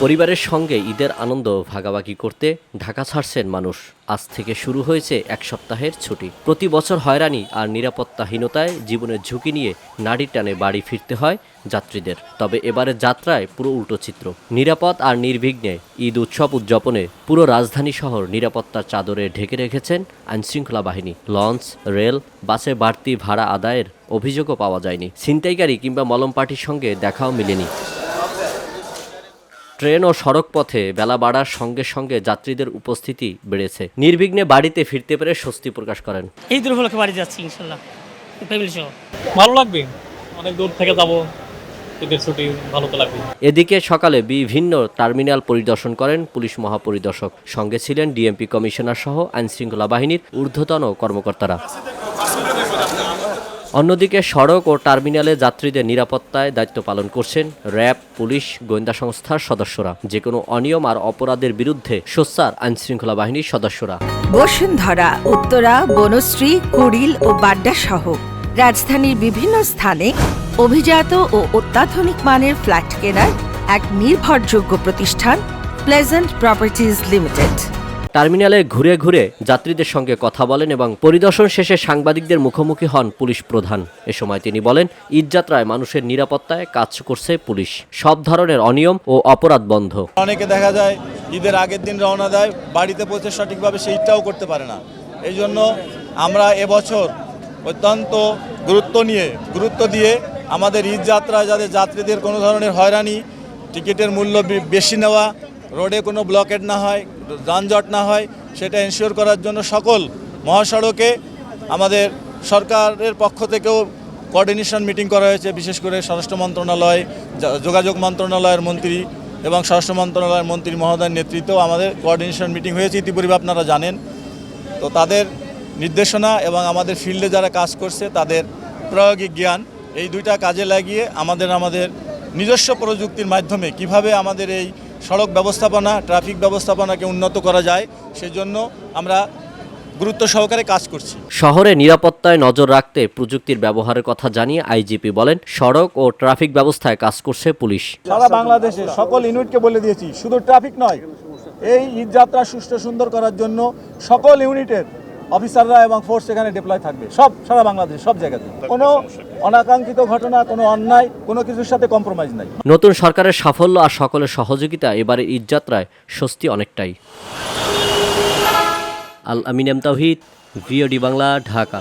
পরিবারের সঙ্গে ঈদের আনন্দ ভাগাভাগি করতে ঢাকা ছাড়ছেন মানুষ। আজ থেকে শুরু হয়েছে এক সপ্তাহের ছুটি। প্রতি বছর হয়রানি আর নিরাপত্তাহীনতায় জীবনের ঝুঁকি নিয়ে নাড়ি টানে বাড়ি ফিরতে হয় যাত্রীদের। তবে এবারের যাত্রায় পুরো উল্টো চিত্র। নিরাপদ আর নির্বিঘ্নে ঈদ উৎসব উদযাপনে পুরো রাজধানী শহর নিরাপত্তার চাদরে ঢেকে রেখেছেন আইনশৃঙ্খলা বাহিনী। লঞ্চ, রেল, বাসে বাড়তি ভাড়া আদায়ের অভিযোগও পাওয়া যায়নি। ছিনতাইকারী কিংবা মলম পার্টির সঙ্গে দেখাও মেলেনি। ট্রেন ও সড়ক পথে বেলা বাড়ার সঙ্গে সঙ্গে যাত্রীদের উপস্থিতি বেড়েছে। নির্বিঘ্নে বাড়িতে ফিরতে পেরে স্বস্তি প্রকাশ করেন। এই দূর উপলক্ষে বাড়ি যাচ্ছি ইনশাল্লাহ, ফ্যামিলি সহ। ভালো লাগবে, অনেক দূর থেকে যাবো, ঈদের ছুটি ভালো তো লাগবে। এদিকে সকালে বিভিন্ন টার্মিনাল পরিদর্শন করেন পুলিশ মহাপরিদর্শক। সঙ্গে ছিলেন ডিএমপি কমিশনার সহ আইনশৃঙ্খলা বাহিনীর ঊর্ধ্বতন কর্মকর্তারা। অন্যদিকে সড়ক ও টার্মিনালে যাত্রীদের নিরাপত্তায় দায়িত্ব পালন করছেন র্যাব, পুলিশ, গোয়েন্দা সংস্থার সদস্যরা। যে কোনো অনিয়ম আর অপরাধের বিরুদ্ধে সোচ্চার আইনশৃঙ্খলা বাহিনীর সদস্যরা। বসুন্ধরা, উত্তরা, বনশ্রী, কুড়িল ও বাড্ডা সহ রাজধানীর বিভিন্ন স্থানে অভিজাত ও অত্যাধুনিক মানের ফ্ল্যাট কেনার এক নির্ভরযোগ্য প্রতিষ্ঠান প্লেজেন্ট প্রপার্টিজ লিমিটেড। টার্মিনালে ঘুরে ঘুরে যাত্রীদের সঙ্গে কথা বলেন এবং পরিদর্শন শেষে সাংবাদিকদের মুখোমুখি হন পুলিশ প্রধান। এ সময় তিনি বলেন, ঈদযাত্রায় মানুষের নিরাপত্তায় কাজ করছে পুলিশ। সব ধরনের অনিয়ম ও অপরাধ বন্ধ। অনেকে দেখা যায় ঈদের আগের দিন রওনা দেয়, বাড়িতে পৌঁছে সঠিকভাবে সেই ঈদটাও করতে পারে না। এই জন্য আমরা এবছর অত্যন্ত গুরুত্ব দিয়ে আমাদের ঈদযাত্রায় যাতে যাত্রীদের কোনো ধরনের হয়রানি, টিকিটের মূল্য বেশি নেওয়া, রোডে কোনো ব্লকেট না হয়, যানজট না হয়, সেটা এনশিওর করার জন্য সকল মহাসড়কে আমাদের সরকারের পক্ষ থেকেও কোঅর্ডিনেশন মিটিং করা হয়েছে। বিশেষ করে স্বরাষ্ট্র মন্ত্রণালয়, যোগাযোগ মন্ত্রণালয়ের মন্ত্রী এবং স্বরাষ্ট্র মন্ত্রণালয়ের মন্ত্রী মহোদয়ের নেতৃত্বেও আমাদের কোঅর্ডিনেশন মিটিং হয়েছে, ইতিপূর্বে আপনারা জানেন। তো তাদের নির্দেশনা এবং আমাদের ফিল্ডে যারা কাজ করছে তাদের প্রায়োগিক জ্ঞান, এই দুইটা কাজে লাগিয়ে আমাদের নিজস্ব প্রযুক্তির মাধ্যমে কিভাবে আমাদের এই সড়ক ব্যবস্থাপনা, ট্রাফিক ব্যবস্থাপনাকে উন্নত করা যায়, সেজন্য আমরা গুরুত্ব সহকারে কাজ করছি। শহরে নিরাপত্তায় নজর রাখতে প্রযুক্তির ব্যবহারের কথা জানিয়ে আইজিপি বলেন, সড়ক ও ট্রাফিক ব্যবস্থায় কাজ করছে পুলিশ। সারা বাংলাদেশে সকল ইউনিটকে বলে দিয়েছি, শুধু ট্রাফিক নয়, এই ঈদযাত্রা সুষ্ঠু সুন্দর করার জন্য সকল ইউনিটের অফিসাররা এবং ফোর্স এখানে ডিপ্লয় থাকবে, সারা বাংলাদেশ সব জায়গাতে। কোনো অনাকাঙ্ক্ষিত ঘটনা, কোনো অন্যায়, কোনো কিছুর সাথে কম্প্রোমাইজ নাই। নতুন সরকারের সাফল্য আর সকলের সহযোগিতা এবারে ঈদযাত্রায় স্বস্তি অনেকটাই। আল আমিন এম তাওহীদ, ভিওডি বাংলা, ঢাকা।